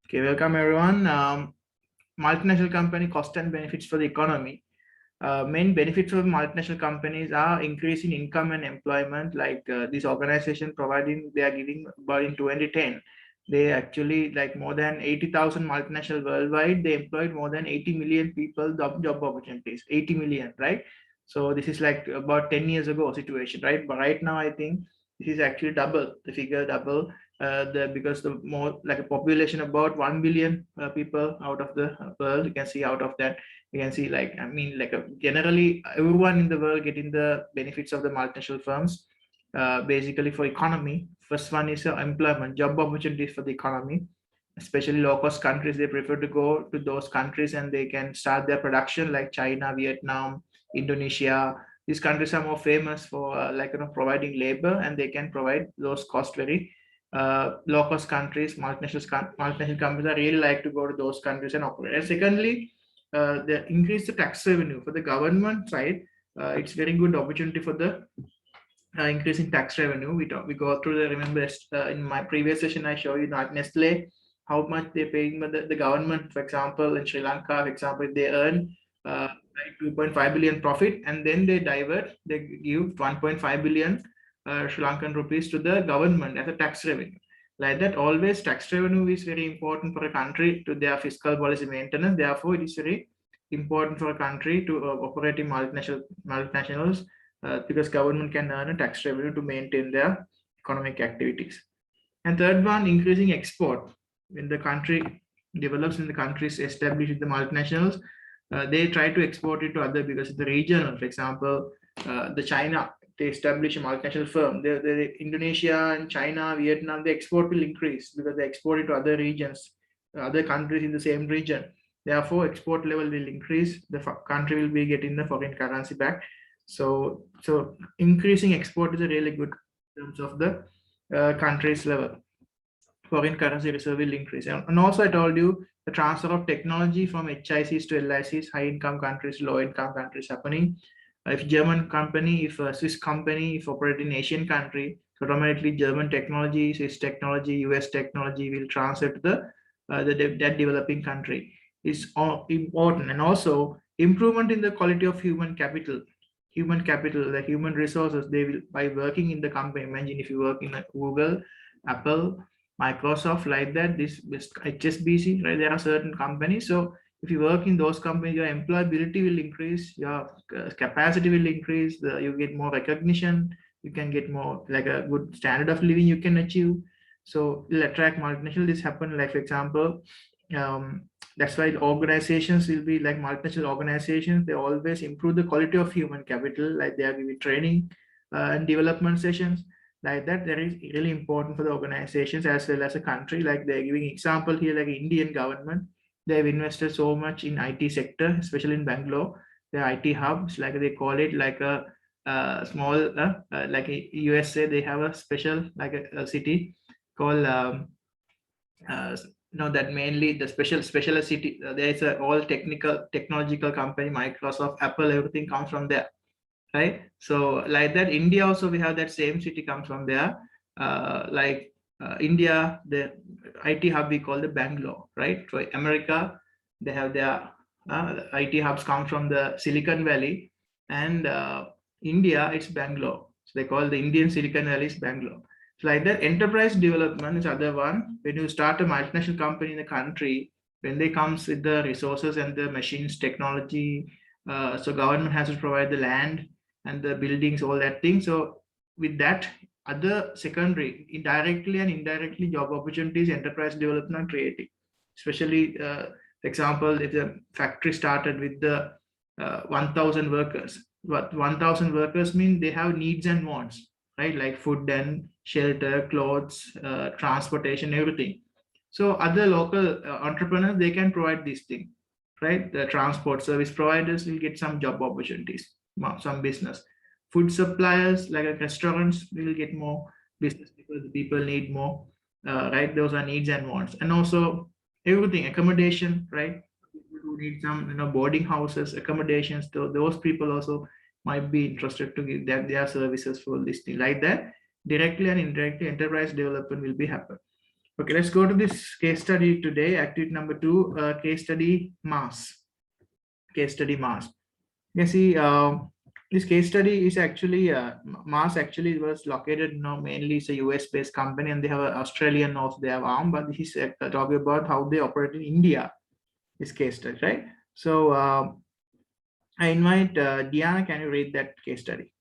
Okay, welcome everyone. Multinational company cost and benefits for the economy. Main benefits of multinational companies are increasing income and employment. Like this organization providing, they are giving, but in 2010, they actually like more than 80,000 multinational worldwide. They employed more than 80 million people, job opportunities, 80 million, right? So this is like about 10 years ago situation, right? But right now, I think this is actually double the figure, double because the more like a population about 1 billion people out of the world. You can see out of that you can see like generally everyone in the world getting the benefits of the multinational firms basically for economy. First one is employment, job opportunities for the economy, especially low cost countries. They prefer to go to those countries and they can start their production, like China, Vietnam, Indonesia. These countries are more famous for providing labor, and they can provide those cost very low cost countries. Multinational companies are really like to go to those countries and operate. And secondly, the increase the tax revenue for the government side. It's very good opportunity for the increasing tax revenue. We go through the, remember in my previous session I show you that Nestle, how much they're paying. But the government, for example, in Sri Lanka, for example, they earn like 2.5 billion profit, and then they give 1.5 billion Sri Lankan rupees to the government as a tax revenue. Like that, always tax revenue is very important for a country to their fiscal policy maintenance. Therefore, it is very important for a country to operate in multinationals because government can earn a tax revenue to maintain their economic activities. And third one, increasing export. When the country develops and the countries establish the multinationals, they try to export it to other, because the regional, for example, the China, they establish a multinational firm. The Indonesia and China, Vietnam, the export will increase because they export it to other regions, other countries in the same region. Therefore, export level will increase. The country will be getting the foreign currency back. So increasing export is a really good in terms of the country's level. Foreign currency reserve will increase. And also I told you the transfer of technology from HICs to LICs, high income countries, low income countries happening. If German company, if a Swiss company, if operate in Asian country, so automatically German technology, Swiss technology, US technology will transfer to that developing country. Is important. And also improvement in the quality of human capital, the human resources. They will, by working in the company, imagine if you work in Google, Apple, Microsoft, like that, this HSBC, right? There are certain companies. So if you work in those companies, your employability will increase, your capacity will increase, you get more recognition, you can get more like a good standard of living you can achieve. So it'll attract multinational. This happen, like for example, that's why organizations will be like multinational organizations. They always improve the quality of human capital, like they are giving training and development sessions. Like that is really important for the organizations as well as a country. Like they're giving example here, like Indian government, they've invested so much in IT sector, especially in Bangalore. The IT hubs, like they call it, like a small like a USA, they have a special like a city called uh, that mainly the special city. There is a all technological company, Microsoft, Apple, everything comes from there, right? So like that, India also, we have that same city comes from there. India, the IT hub we call the Bangalore, right? So America, they have their IT hubs come from the Silicon Valley, and India, it's Bangalore. So they call the Indian Silicon Valley is Bangalore. So like that, enterprise development is other one. When you start a multinational company in the country, when they comes with the resources and the machines, technology, so government has to provide the land and the buildings, all that thing. So with that, other secondary, indirectly and indirectly, job opportunities, enterprise development creating. Especially, for example, if the factory started with the 1,000 workers, what 1,000 workers mean, they have needs and wants, right? Like food and shelter, clothes, transportation, everything. So other local entrepreneurs, they can provide these things, right? The transport service providers will get some job opportunities, some business. Food suppliers like restaurants will get more business because the people need more, right? Those are needs and wants. And also everything, accommodation, right? People who need some, boarding houses, accommodations. Those people also might be interested to give their services for this thing. Like that, directly and indirectly, enterprise development will be happen. Okay, let's go to this case study today. Activity number 2, case study Mars. Case study Mars. You can see this case study is actually Mars actually was located, mainly it's a US based company and they have an Australian also they have arm, but this is talking about how they operate in India. This case study, right? So I invite Diana. Can you read that case study?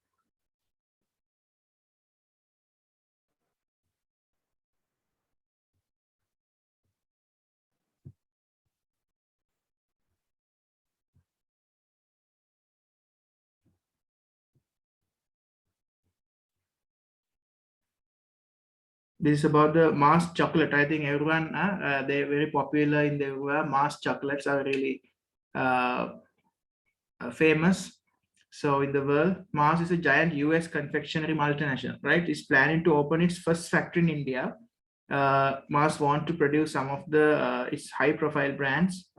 This is about the Mars chocolate. I think everyone, they're very popular in the world. Mars chocolates are really famous. So in the world, Mars is a giant US confectionery multinational, right? It's planning to open its first factory in India. Mars want to produce some of the its high-profile brands,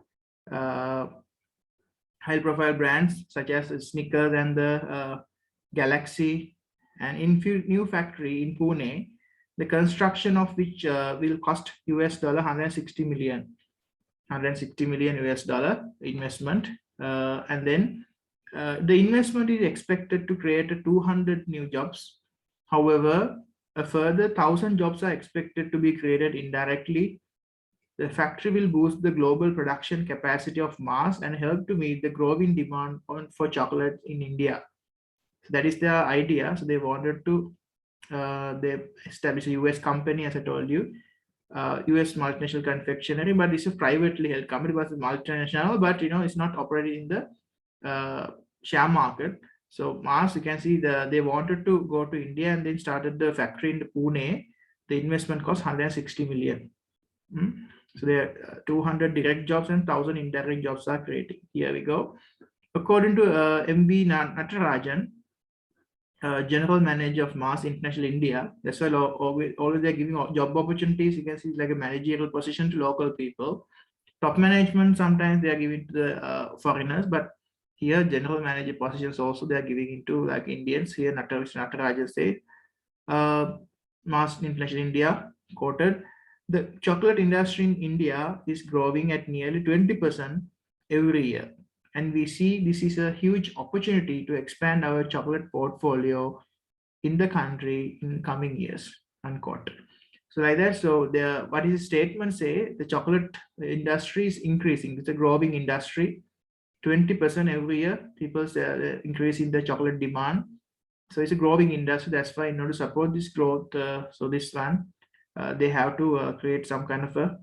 such as Snickers and the Galaxy. And in new factory in Pune, the construction of which will cost US dollar 160 million US dollar investment, and then the investment is expected to create 200 new jobs. However, a further 1,000 jobs are expected to be created indirectly. The factory will boost the global production capacity of Mars and help to meet the growing demand for chocolate in India. So that is their idea. So they wanted to they establish a US company, as I told you, US multinational confectionery, but it's a privately held company, but it's multinational, but it's not operating in the share market. So Mars, you can see they wanted to go to India and then started the factory in Pune. The investment cost 160 million. So there are 200 direct jobs and 1,000 indirect jobs are creating. Here we go. According to MB Natarajan, general manager of Mars International India. That's why always they're giving job opportunities. You can see it's like a managerial position to local people. Top management sometimes they are giving to the foreigners, but here general manager positions also they are giving into like Indians. Here Natarajan said, Mars International India quoted, the chocolate industry in India is growing at nearly 20% every year. And we see this is a huge opportunity to expand our chocolate portfolio in the country in coming years, unquote. So like that, so what is the statement say? The chocolate industry is increasing. It's a growing industry. 20% every year, people say increasing the chocolate demand. So it's a growing industry. That's why in order to support this growth, so this one, they have to create some kind of a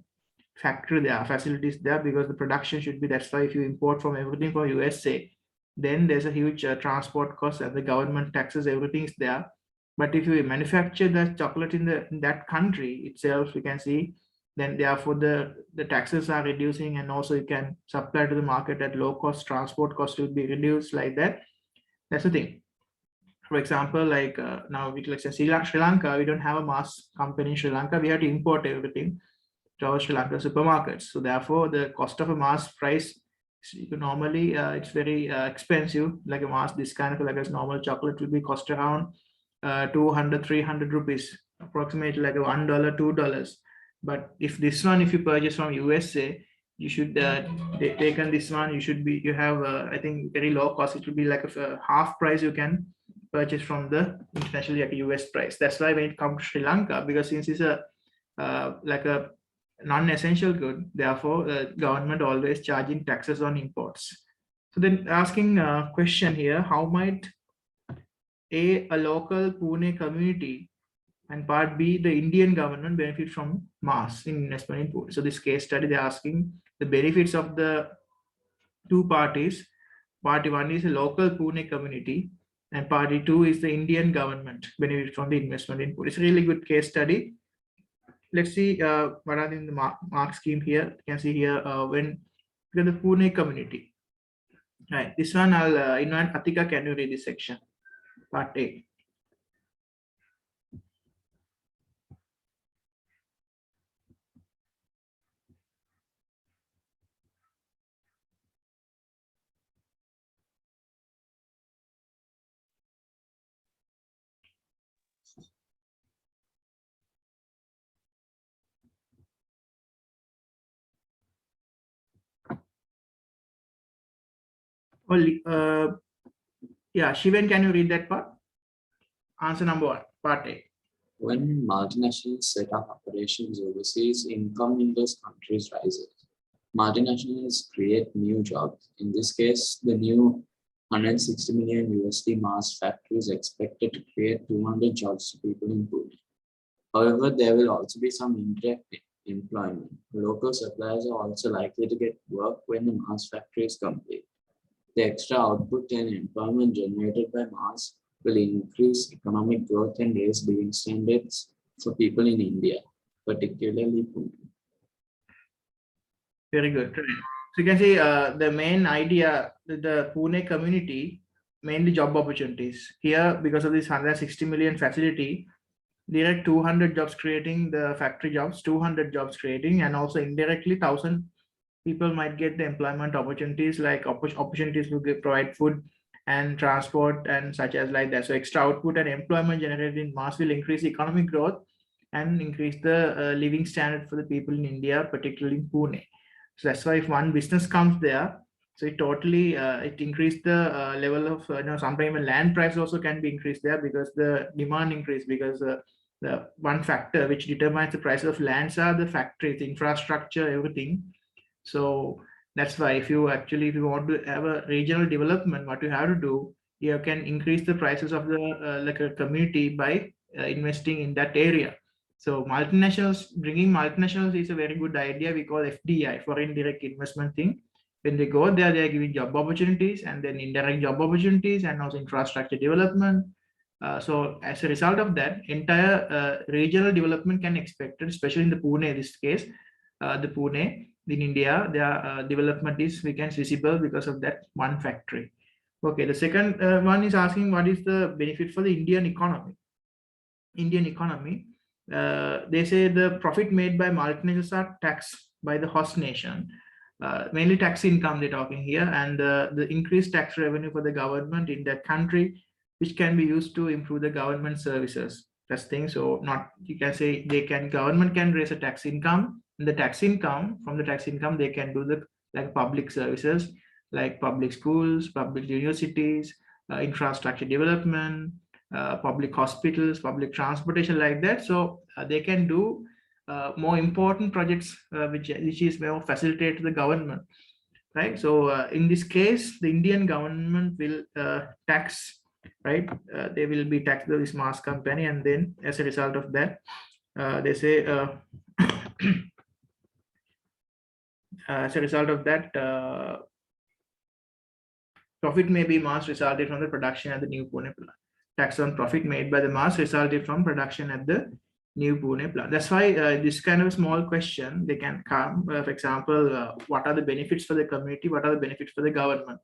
factory there, facilities there, because the production should be. That's why if you import from everything from USA, then there's a huge transport cost and the government taxes, everything is there. But if you manufacture the chocolate in that country itself, you can see, then therefore the taxes are reducing, and also you can supply to the market at low cost. Transport cost will be reduced like that. That's the thing. For example, like now we like Sri Lanka, we don't have a Mars company in Sri Lanka. We have to import everything to our Sri Lanka supermarkets. So therefore, the cost of a Mars price normally it's very expensive. Like a Mars, this kind of like a normal chocolate will be cost around 200, 300 rupees, approximately like a $1, $2. But if this one, if you purchase from USA, you should take on this one. You have I think very low cost. It will be like a half price you can purchase from the internationally like a US price. That's why when it comes to Sri Lanka, because since it's a like a non-essential good, therefore government always charging taxes on imports. So then asking a question here, how might a local Pune community and part B, the Indian government benefit from Mars in investment in Pune? So this case study, they're asking the benefits of the two parties. Party one is a local Pune community, and party two is the Indian government benefit from the investment in Pune. It's a really good case study. Let's see what are in the mark scheme here. You can see here when the Pune community. Right, this one I'll invite Atika. Can you read this section? Part A. Yeah, Shivan, can you read that part? Answer number 1, part A. When multinationals set up operations overseas, income in those countries rises. Multinationals create new jobs. In this case, the new 160 million USD Mars factory is expected to create 200 jobs to people in Pune. However, there will also be some indirect employment. Local suppliers are also likely to get work when the Mars factory is complete. The extra output and employment generated by Mars will increase economic growth and raise living standards for people in India, particularly Pune. Very good. So you can see the main idea, the Pune community, mainly job opportunities. Here, because of this 160 million facility, direct 200 jobs creating, the factory jobs, 200 jobs creating, and also indirectly 1,000 people might get the employment opportunities, like opportunities to provide food and transport and such as like that. So extra output and employment generated in Mars will increase economic growth and increase the living standard for the people in India, particularly in Pune. So that's why if one business comes there, so it totally it increased the level of sometimes even land price also can be increased there because the demand increase, because the one factor which determines the price of lands are the factories, infrastructure, everything. So that's why if you want to have a regional development, what you have to do, you can increase the prices of the like a community by investing in that area. So bringing multinationals is a very good idea. We call FDI, foreign direct investment thing. When they go there, they are giving job opportunities and then indirect job opportunities and also infrastructure development. So as a result of that, entire regional development can expected, especially in the Pune, in this case, the Pune in India, their development is visible because of that one factory. Okay, the second one is asking what is the benefit for the Indian economy. They say the profit made by multinationals are taxed by the host nation. Mainly tax income they're talking here, and the increased tax revenue for the government in that country, which can be used to improve the government services. That's thing. So not, you can say government can raise a tax income, and the tax income, from the tax income they can do the like public services like public schools, public universities, infrastructure development, public hospitals, public transportation, like that. So they can do more important projects which is more facilitate the government, right? So in this case, the Indian government will tax, right? They will be taxed this Mars company, and then as a result of that, they say as a result of that, profit may be Mars resulted from the production at the new Pune plant. Tax on profit made by the Mars resulted from production at the new Pune plant. That's why this kind of small question, they can come, for example, what are the benefits for the community? What are the benefits for the government?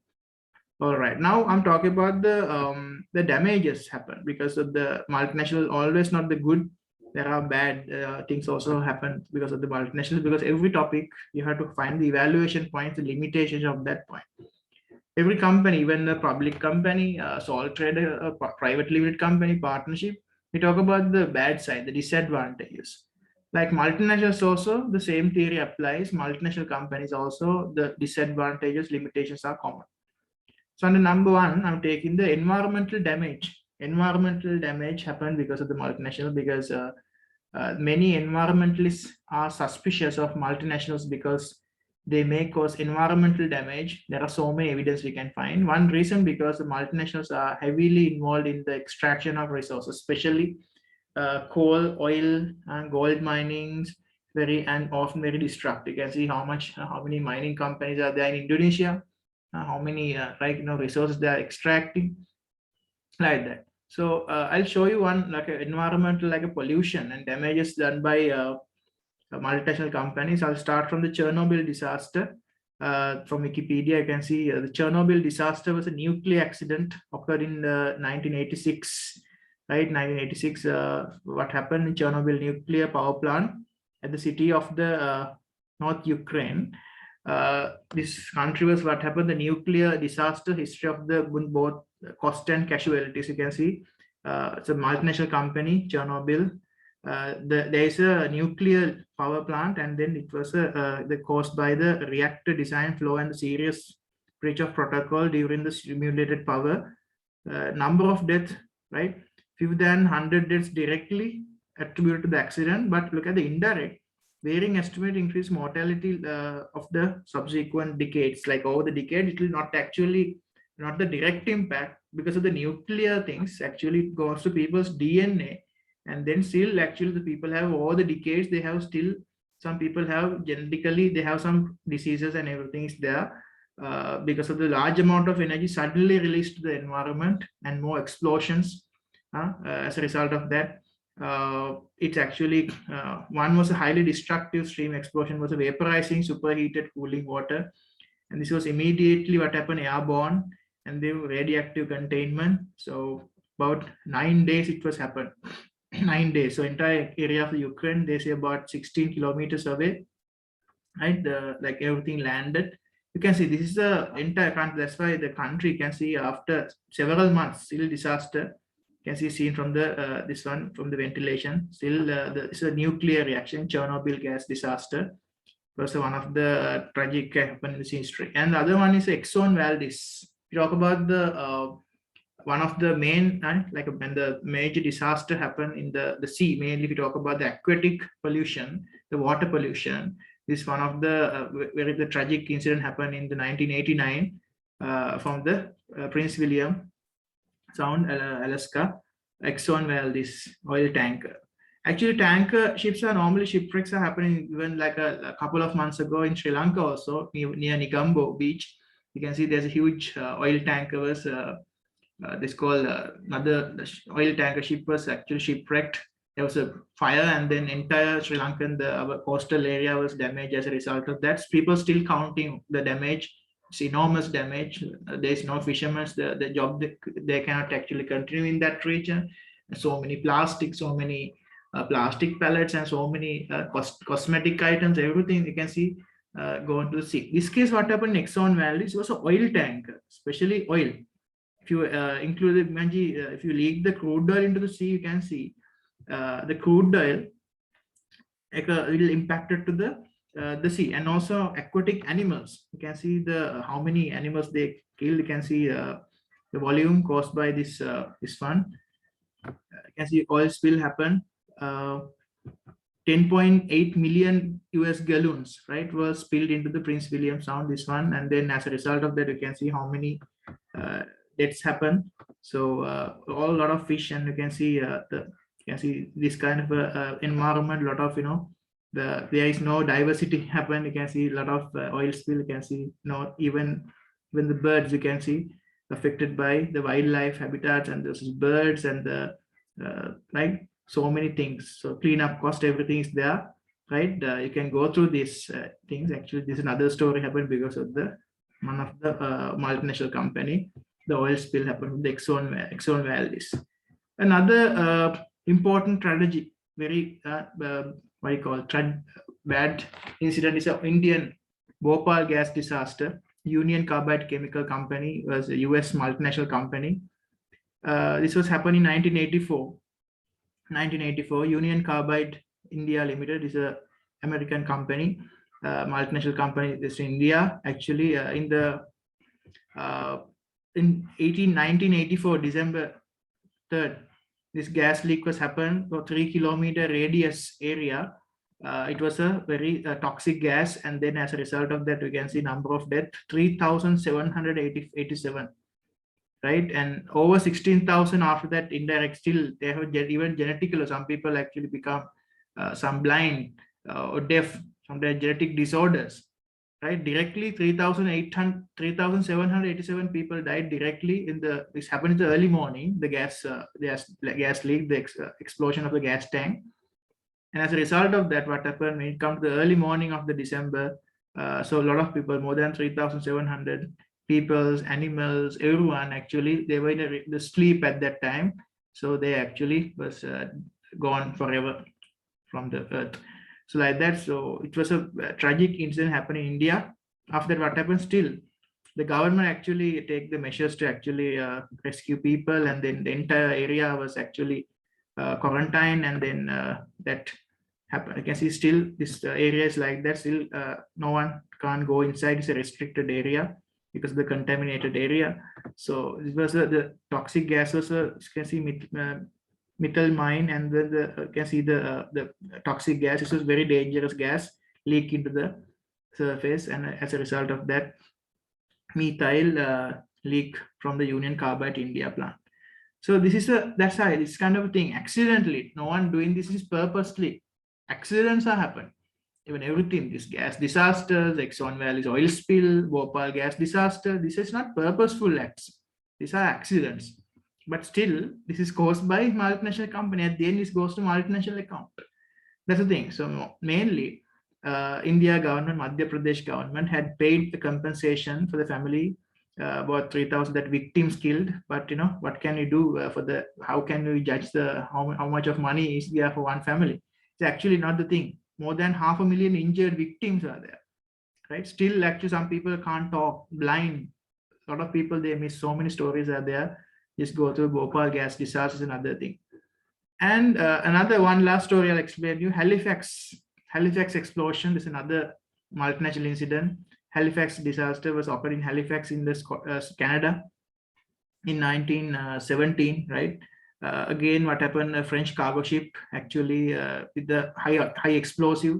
All right, now I'm talking about the damages happen because of the multinational, always not the good. There are bad things also happen because of the multinational, because every topic you have to find the evaluation points, the limitations of that point. Every company, even a public company, sole trader, a private limited company, partnership, we talk about the bad side, the disadvantages. Like multinationals also, the same theory applies. Multinational companies also, the disadvantages, limitations are common. So under number 1, I'm taking the environmental damage. Environmental damage happened because of the multinational, because many environmentalists are suspicious of multinationals because they may cause environmental damage. There are so many evidence we can find. One reason, because the multinationals are heavily involved in the extraction of resources, especially coal, oil, and gold minings, and often very destructive. You can see how many mining companies are there in Indonesia, how many resources they are extracting, like that. So I'll show you one like an environmental, like a pollution and damages done by multinational companies. I'll start from the Chernobyl disaster. From Wikipedia, you can see the Chernobyl disaster was a nuclear accident occurred in 1986. Right, 1986. What happened in Chernobyl nuclear power plant at the city of the North Ukraine. This country was what happened, the nuclear disaster history of the both cost and casualties. You can see it's a multinational company, Chernobyl. There is a nuclear power plant, and then it was caused by the reactor design flaw and the serious breach of protocol during the simulated power. Number of deaths, right? Fewer than 100 deaths directly attributed to the accident, but look at the indirect. Varying estimate increase mortality of the subsequent decades. Like over the decade, it will not actually, not the direct impact because of the nuclear things. Actually, it goes to people's DNA, and then still actually the people have over the decades, they have still, some people have genetically, they have some diseases and everything is there because of the large amount of energy suddenly released to the environment and more explosions as a result of that. It's actually one was a highly destructive stream explosion, was a vaporizing superheated cooling water, and this was immediately what happened airborne, and they were radioactive containment. So about 9 days it was happened. 9 days. So entire area of the Ukraine, they say about 16 kilometers away, right? Like everything landed. You can see this is the entire country. That's why the country, can see after several months still disaster. You can see seen from the this one from the ventilation. Still, it's a nuclear reaction, Chernobyl gas disaster. Was one of the tragic happened in this history. And the other one is Exxon Valdez. We talk about the one of the main, like when the major disaster happened in the sea, mainly if we talk about the aquatic pollution, the water pollution. This one of the where the tragic incident happened in the 1989 from the Prince William Sound, Alaska, Exxon Valdez oil tanker. Actually, tanker ships are normally, shipwrecks are happening even like a couple of months ago in Sri Lanka also, near Negombo beach. You can see there's a huge oil tanker was this called another oil tanker ship was actually shipwrecked. There was a fire, and then entire Sri Lankan, our coastal area was damaged as a result of that. People still counting the damage. It's enormous damage. There's no fishermen. The job, they cannot actually continue in that region. So many plastics, so many plastic pellets, and so many cosmetic items, everything you can see go into the sea. This case, what happened in Exxon Valdez was an oil tanker, especially oil. If you include the if you leak the crude oil into the sea, you can see the crude oil will impact it to the sea, and also aquatic animals. You can see the how many animals they kill. You can see the volume caused by this this one. You can see oil spill happen. 10.8 million US gallons, right, was spilled into the Prince William Sound, this one, and then as a result of that, you can see how many deaths happen. So all a lot of fish, and you can see you can see this kind of environment. A lot of there is no diversity happen. You can see a lot of oil spill. You can see even the birds, you can see affected by the wildlife habitats, and those birds and the right, so many things. So cleanup cost, everything is there, right? You can go through these things. Actually, this is another story happened because of the one of the multinational company. The oil spill happened with the Exxon Valdez. Another important tragedy, very what you call bad incident, is an Indian Bhopal gas disaster. Union Carbide Chemical Company was a US multinational company. This was happened in 1984. 1984, Union Carbide India Limited is a American company, multinational company. This in India. Actually, in 1984, December 3rd, this gas leak was happened for 3-kilometer radius area. It was a very toxic gas, and then as a result of that, we can see number of deaths 3,787. Right, and over 16,000 after that indirect. Still they have even genetically, some people actually become some blind or deaf from their genetic disorders, right? Directly 3,787 people died directly in this happened in the early morning, the gas leak, the explosion of the gas tank. And as a result of that, what happened when it comes to the early morning of the December, so a lot of people, more than 3,700 peoples, animals, everyone, actually they were in the sleep at that time, so they actually was gone forever from the earth. So like that, so it was a tragic incident happened in India. After that, what happened? Still the government actually take the measures to actually rescue people, and then the entire area was actually quarantined, and then that happened. You can see still this area is like that. Still no one can't go inside. It's a restricted area. because of the contaminated area. So this was the toxic gas was you can see methylamine, and then you can see the toxic gas. This was very dangerous gas leak into the surface, and as a result of that, methyl leak from the Union Carbide India plant. So this is that's how it's kind of a thing accidentally. No one doing this is purposely. Accidents are happen. Even everything, this gas disasters, Exxon Valley's oil spill, Bhopal gas disaster. This is not purposeful acts. These are accidents. But still, this is caused by multinational company. At the end, this goes to multinational account. That's the thing. So mainly, India government, Madhya Pradesh government had paid the compensation for the family, about 3,000 that victims killed. But what can you do for the? How can you judge the how much of money is there for one family? It's actually not the thing. More than 500,000 injured victims are there, right? Still, actually, some people can't talk, blind. A lot of people, they miss so many stories are there. Just go through Bhopal gas disasters and other thing. And another one last story I'll explain to you. Halifax explosion is another multinational incident. Halifax disaster was occurred in Halifax in Canada in 1917, right? Again, what happened? A French cargo ship actually with the high explosive,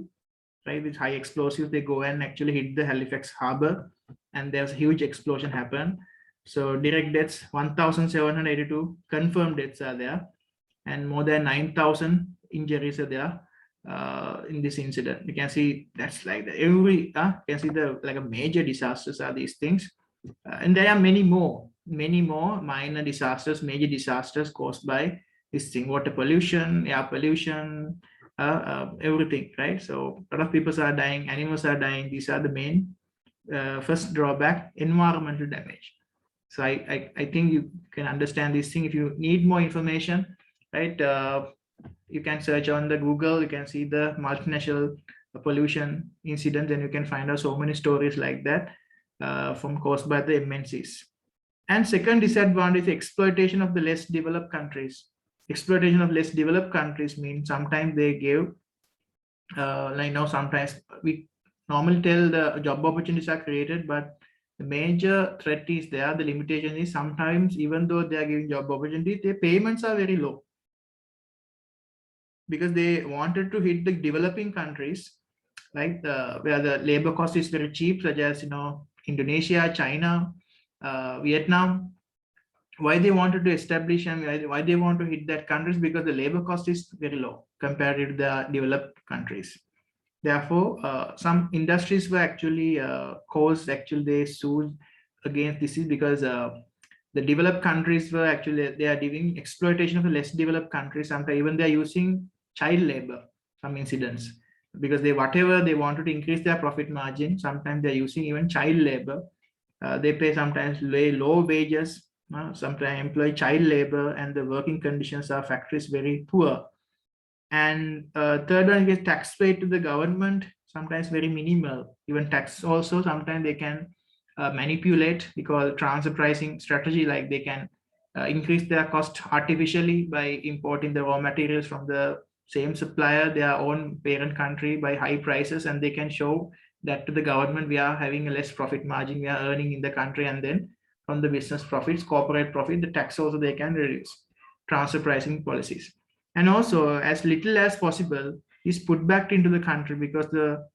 right? With high explosive, they go and actually hit the Halifax harbor, and there's a huge explosion happen. So direct deaths 1,782, confirmed deaths are there, and more than 9,000 injuries are there in this incident. You can see that's like you can see like a major disasters are these things, and there are many more minor disasters, major disasters caused by this thing: water pollution, air pollution, everything, right? So a lot of people are dying, animals are dying. These are the main first drawback: environmental damage. So I think you can understand this thing. If you need more information, right, you can search on the Google. You can see the multinational pollution incident, and you can find out so many stories like that from caused by the MNCs. And second disadvantage, exploitation of the less developed countries. Exploitation of less developed countries means sometimes they give, sometimes we normally tell the job opportunities are created, but the major threat is there. The limitation is sometimes, even though they are giving job opportunities, their payments are very low, because they wanted to hit the developing countries, like where the labor cost is very cheap, such as Indonesia, China, Vietnam. Why they wanted to establish and why they want to hit that countries? Because the labor cost is very low compared to the developed countries. Therefore, some industries were actually they sued against this, is because the developed countries were actually, they are doing exploitation of the less developed countries. Sometimes even they are using child labor, some incidents, because whatever they wanted to increase their profit margin, sometimes they're using even child labor. They pay sometimes low wages, sometimes employ child labor, and the working conditions of factories very poor. And third one is tax paid to the government, sometimes very minimal. Even tax also, sometimes they can manipulate, because transfer pricing strategy, like they can increase their cost artificially by importing the raw materials from the same supplier, their own parent country, by high prices, and they can show that to the government, we are having a less profit margin, we are earning in the country, and then from the business profits, corporate profit, the tax also they can reduce. Transfer pricing policies. And also, as little as possible is put back into the country, because the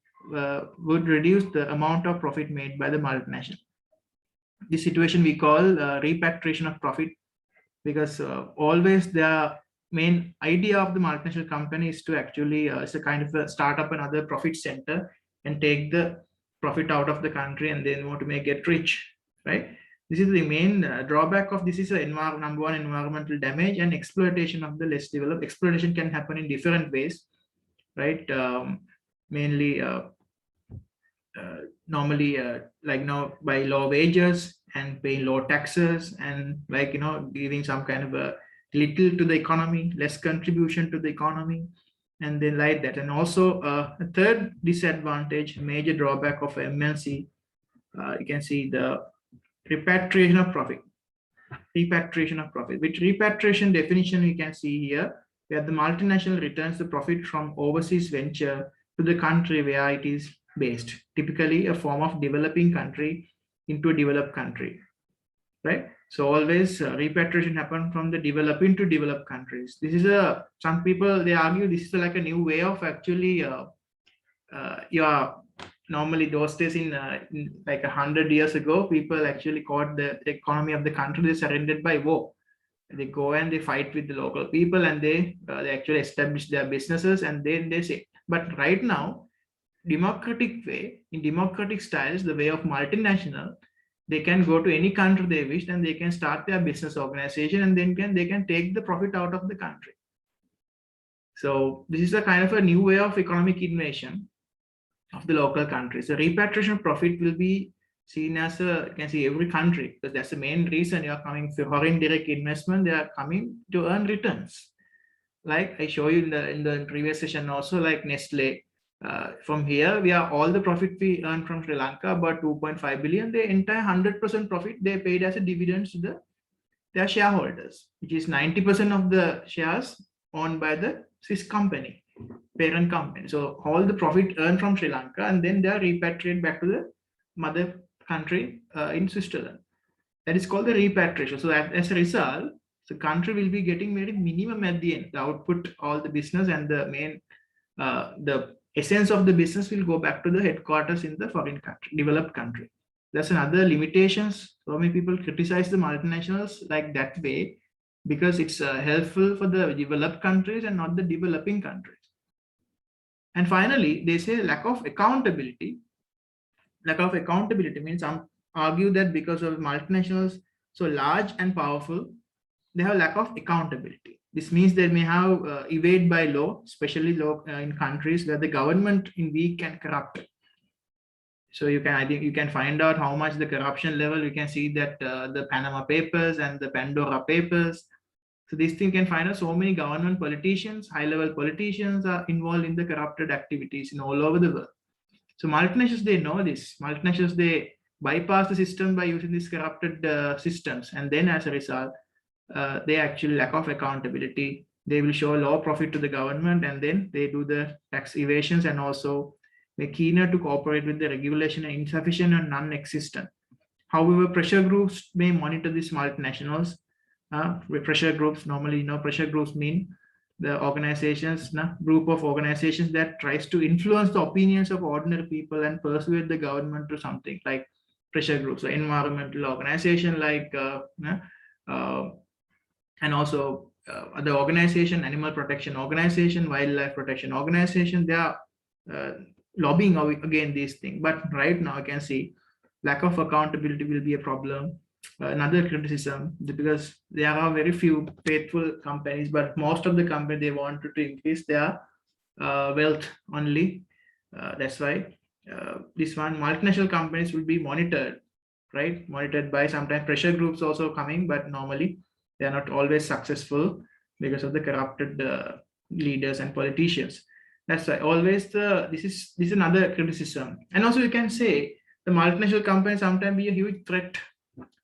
would reduce the amount of profit made by the multinational. This situation we call repatriation of profit, because always the main idea of the multinational company is to actually it's a kind of a start up another profit center and take the profit out of the country, and then want to get rich, right? This is the main drawback of this is number one, environmental damage and exploitation of the less developed. Exploitation can happen in different ways, right? Mainly normally like by low wages and paying low taxes, and giving some kind of a little to the economy, less contribution to the economy, and then like that. And also a third disadvantage, major drawback of MNC, you can see the repatriation of profit. With repatriation definition, we can see here, where the multinational returns the profit from overseas venture to the country where it is based, typically a form of developing country, into a developed country, right? So always repatriation happen from the developing to developed countries. This is some people, they argue this is like a new way of actually normally those days in like 100 years ago, people actually caught the economy of the country, they surrendered by war. They go and they fight with the local people, and they actually establish their businesses, and then they say, but right now, democratic way, in democratic styles, the way of multinational, they can go to any country they wish, and they can start their business organization, and then they can take the profit out of the country. So this is a kind of a new way of economic innovation of the local countries. The repatriation profit will be seen as you can see every country, because that's the main reason you are coming for foreign direct investment. They are coming to earn returns. Like I show you in the previous session also, like Nestle. From here, we are all the profit we earn from Sri Lanka, about 2.5 billion. The entire 100% profit they paid as a dividends to their shareholders, which is 90% of the shares owned by the Swiss company, parent company. So all the profit earned from Sri Lanka, and then they are repatriated back to the mother country in Switzerland. That is called the repatriation. So as a result, the country will be getting very minimum at the end. The output, all the business, and the main the essence of the business will go back to the headquarters in the foreign country, developed country. That's another limitations. So many people criticize the multinationals like that way, because it's helpful for the developed countries and not the developing countries. And finally, they say lack of accountability. Lack of accountability means some argue that because of multinationals so large and powerful, they have lack of accountability. This means they may have evade by law, especially law in countries where the government is weak and corrupt. So I think you can find out how much the corruption level. You can see that the Panama Papers and the Pandora Papers. So this thing can find out so many government politicians, high-level politicians are involved in the corrupted activities in all over the world. So multinationals, they know this. Multinationals, they bypass the system by using these corrupted systems, and then as a result, they actually lack of accountability. They will show low profit to the government, and then they do the tax evasions, and also they're keener to cooperate with the regulation and insufficient and non-existent. However, pressure groups may monitor these multinationals. With pressure groups, normally, pressure groups mean the organizations, group of organizations that tries to influence the opinions of ordinary people and persuade the government to something, like pressure groups, so environmental organization like and also other organization, animal protection organization, wildlife protection organization, they are lobbying against these things. But right now I can see lack of accountability will be a problem. Another criticism, because there are very few faithful companies, but most of the companies, they wanted to increase their wealth only. That's why this one, multinational companies will be monitored, right? Monitored by sometimes pressure groups also coming, but normally they are not always successful because of the corrupted leaders and politicians. That's why always this is another criticism. And also you can say the multinational companies sometimes be a huge threat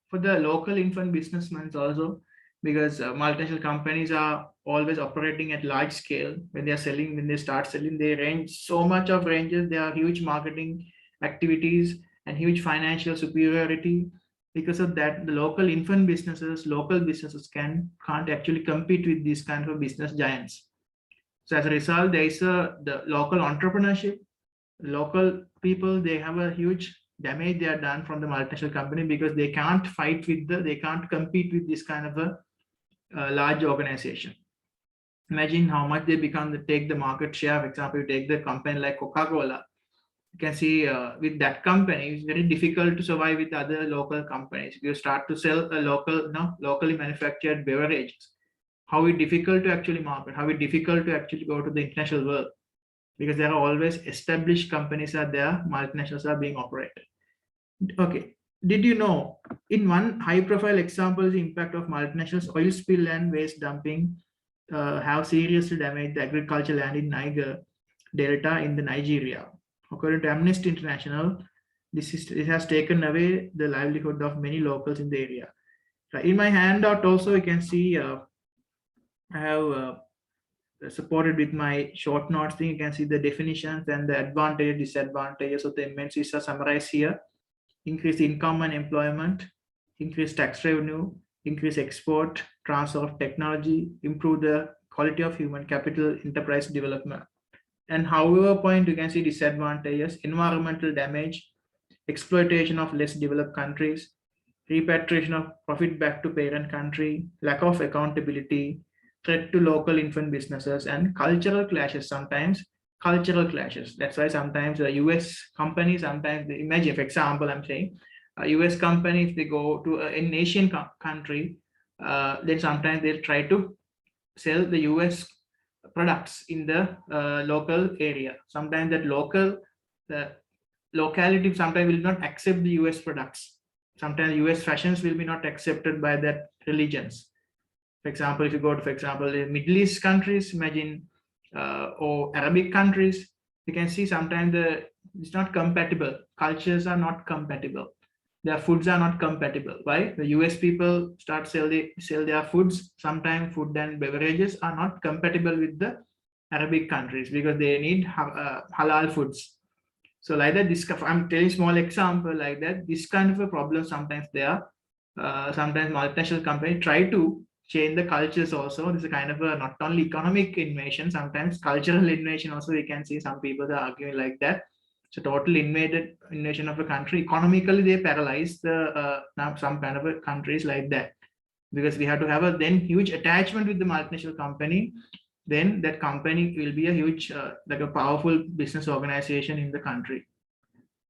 for the local infant businessmen also, because multinational companies are always operating at large scale. When they are selling, when they start selling, they range so much of ranges. There are huge marketing activities and huge financial superiority. Because of that, the local infant businesses, local businesses can't actually compete with these kind of business giants. So as a result, there is the local entrepreneurship, local people, they have a huge damage they are done from the multinational company, because they can't fight with they can't compete with this kind of a large organization. Imagine how much they take the market share. For example, you take the company like Coca-Cola. You can see with that company, it's very difficult to survive with other local companies. If you start to sell a locally manufactured beverages, how it's difficult to actually market, how it's difficult to actually go to the international world, because there are always established companies are there, multinationals are being operated. Okay, did you know, in one high-profile example, the impact of multinationals, oil spill and waste dumping have seriously damaged the agricultural land in Niger Delta in the Nigeria. According to Amnesty International, this has taken away the livelihood of many locals in the area. In my handout also, you can see I have supported with my short notes thing. You can see the definitions and the advantages, disadvantages of the MNCs are summarized here. increase income and employment, increase tax revenue, increase export, transfer of technology, improve the quality of human capital, enterprise development. And however point you can see disadvantages, environmental damage, exploitation of less developed countries, repatriation of profit back to parent country, lack of accountability, threat to local infant businesses, and cultural clashes sometimes. Cultural clashes. That's why sometimes a US company, sometimes they imagine, for example, I'm saying, a US company, if they go to an Asian country, then sometimes they'll try to sell the US products in the local area. Sometimes that the locality sometimes will not accept the US products. Sometimes US fashions will be not accepted by that religions. For example, if you go to, for example, the Middle East countries, imagine, or Arabic countries, you can see sometimes it's not compatible. Cultures are not compatible. Their foods are not compatible. Why? The US people sell their foods. Sometimes food and beverages are not compatible with the Arabic countries because they need halal foods. So like that, I'm telling small example like that. This kind of a problem sometimes there. Sometimes multinational companies try to change the cultures also. This is a kind of a not only economic invasion, sometimes cultural invasion also. We can see some people are arguing like that. So total invasion of a country. Economically, they paralyze some kind of a countries like that, because we have to have a then huge attachment with the multinational company. Then that company will be a huge, like a powerful business organization in the country.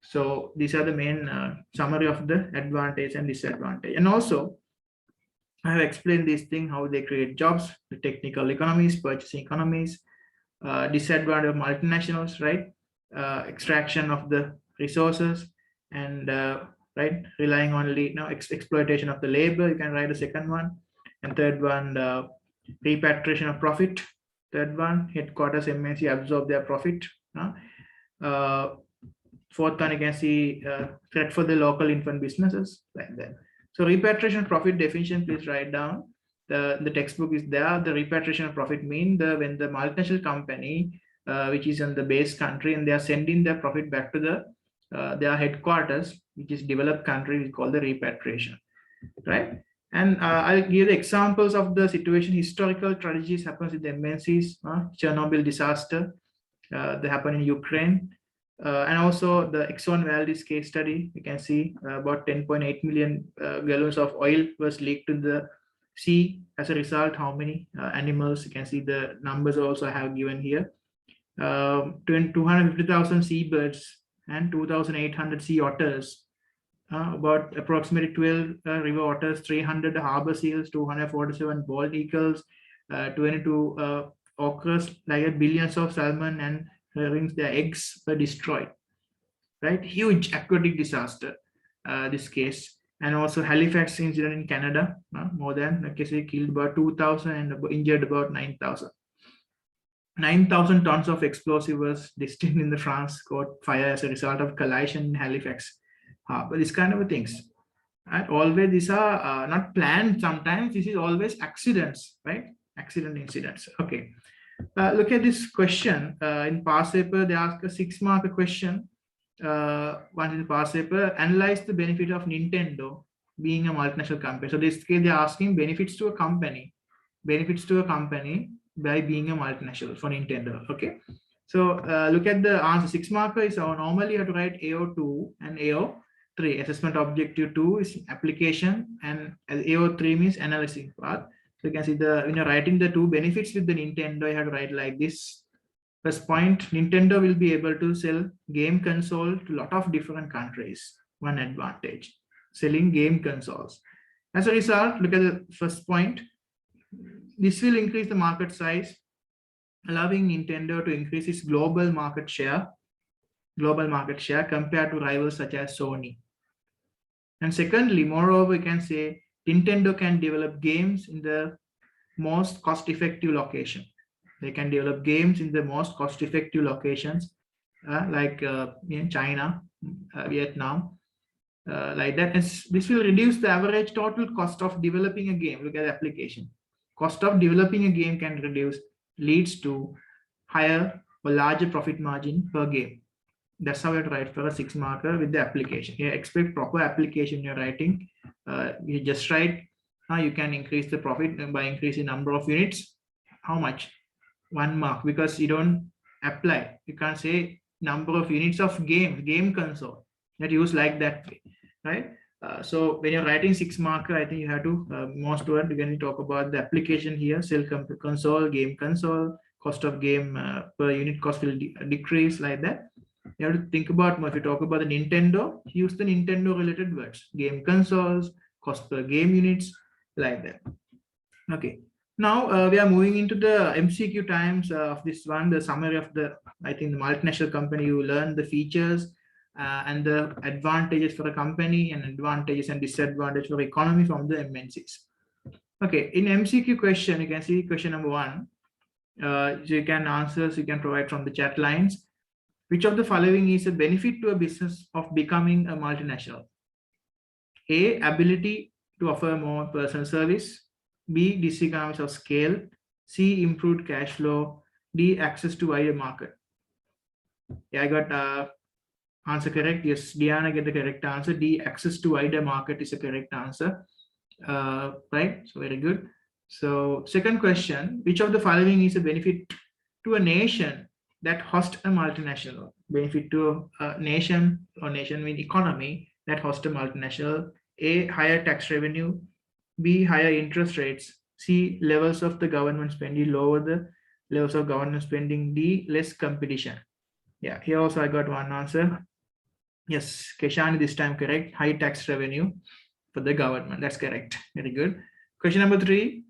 So these are the main summary of the advantage and disadvantage. And also, I have explained this thing, how they create jobs, the technical economies, purchasing economies, disadvantage of multinationals, right? Extraction of the resources, and right, relying only exploitation of the labor. You can write the second one. And third one, repatriation of profit. Third one, headquarters MNC absorb their profit. Fourth one, you can see threat for the local infant businesses, like that. So repatriation profit definition, please write down. The textbook is there. The repatriation of profit mean when the multinational company, which is in the base country, and they are sending their profit back to their headquarters, which is developed country, we call the repatriation, right? And I'll give the examples of the situation. Historical tragedies happens with the MNCs, Chernobyl disaster, they happen in Ukraine, and also the Exxon Valdez case study. You can see about 10.8 million gallons of oil was leaked to the sea. As a result, how many animals? You can see the numbers also I have given here. 250,000 seabirds and 2,800 sea otters. About approximately 12 river otters, 300 harbor seals, 247 bald eagles, 22 okras, like billions of salmon and herrings, their eggs were destroyed. Right, huge aquatic disaster. This case, and also Halifax incident in Canada, more than, like I say, killed about 2,000 and injured about 9,000. 9,000 tons of explosive was destined in the France caught fire as a result of collision in Halifax. But this kind of things, right? Always these are not planned. Sometimes this is always accidents, right? Accident incidents. Okay. Look at this question in past paper. They ask a 6-mark question. One in the past paper, analyze the benefit of Nintendo being a multinational company. So this case they're asking benefits to a company by being a multinational for Nintendo. Okay. So look at the answer. 6 marker is normally you have to write AO2 and AO3. Assessment objective 2 is application, and AO3 means analyzing part. So you can see when you're writing the 2 benefits with the Nintendo, you have to write like this. First point, Nintendo will be able to sell game console to a lot of different countries. One advantage, selling game consoles. As a result, look at the first point. This will increase the market size, allowing Nintendo to increase its global market share compared to rivals such as Sony. And secondly, moreover, you can say Nintendo can develop games in the most cost-effective location. They can develop games in the most cost-effective locations, like in China, Vietnam, like that. And this will reduce the average total cost of developing a game. Look at the application. Cost of developing a game can reduce, leads to higher or larger profit margin per game. That's how you write for a 6 marker with the application. You expect proper application you're writing. You just write how you can increase the profit by increasing number of units. How much? 1 mark, because you don't apply. You can't say number of units of game console that use like that way, right? So when you're writing 6 marker, I think you have to most word when we talk about the application here, sell console, game console, cost of game per unit cost will decrease like that. You have to think about more. If you talk about the Nintendo, use the Nintendo related words, game consoles, cost per game units, like that. Okay. Now we are moving into the MCQ times of this one, the summary of the, I think the multinational company, you learn the features and the advantages for a company and advantages and disadvantages for economy from the MNCs. Okay, in MCQ question, you can see question number 1. So you can answer, so you can provide from the chat lines. Which of the following is a benefit to a business of becoming a multinational? A, ability to offer more personal service. B, diseconomies of scale. C, improved cash flow. D, access to wider market. Yeah, I got answer correct. Yes, Diana get the correct answer. D, access to wider market is a correct answer. Right, so very good. So second question, which of the following is a benefit to a nation that hosts a multinational? Benefit to a nation, or nation mean economy that hosts a multinational. A, higher tax revenue. B, higher interest rates. C, levels of the government spending, lower the levels of government spending. D, less competition. Yeah, here also I got one answer. Yes, Keshan this time correct. High tax revenue for the government. That's correct. Very good. Question number 3.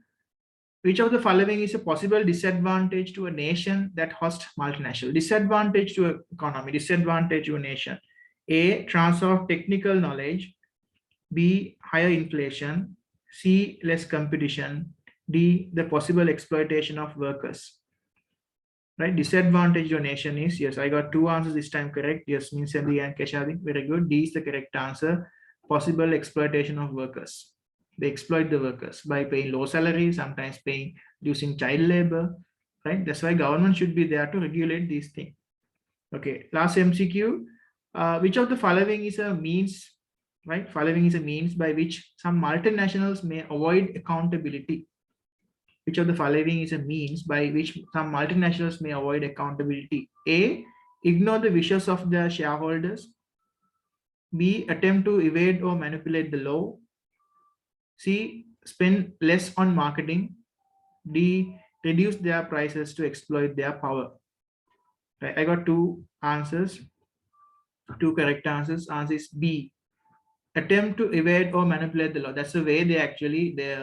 Which of the following is a possible disadvantage to a nation that hosts multinational? Disadvantage to an economy, disadvantage to a nation. A, transfer of technical knowledge. B, higher inflation. C, less competition. D, the possible exploitation of workers. Right, disadvantage to a nation is, yes, I got 2 answers this time correct. Yes, Minsandi and Keshadi, very good. D is the correct answer. Possible exploitation of workers. They exploit the workers by paying low salaries, sometimes paying using child labor, right? That's why government should be there to regulate these things. Okay, last MCQ. Which of the following is a means, right? Following is a means by which some multinationals may avoid accountability. Which of the following is a means by which some multinationals may avoid accountability? A, ignore the wishes of their shareholders. B, attempt to evade or manipulate the law. C, spend less on marketing. D, reduce their prices to exploit their power. Right, I got 2 answers, 2 correct answers. Answer is B, attempt to evade or manipulate the law. That's the way they actually, they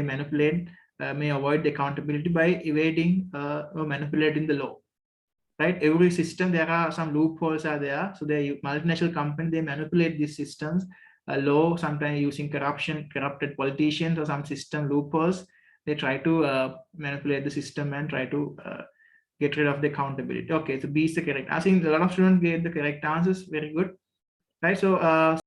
manipulate, may avoid the accountability by evading or manipulating the law. Right, every system there are some loopholes are there, so they multinational company, they manipulate these systems, law, sometimes using corrupted politicians or some system loopholes. They try to manipulate the system and try to get rid of the accountability. Okay, so B is the correct. I think a lot of students gave the correct answers. Very good. Right, so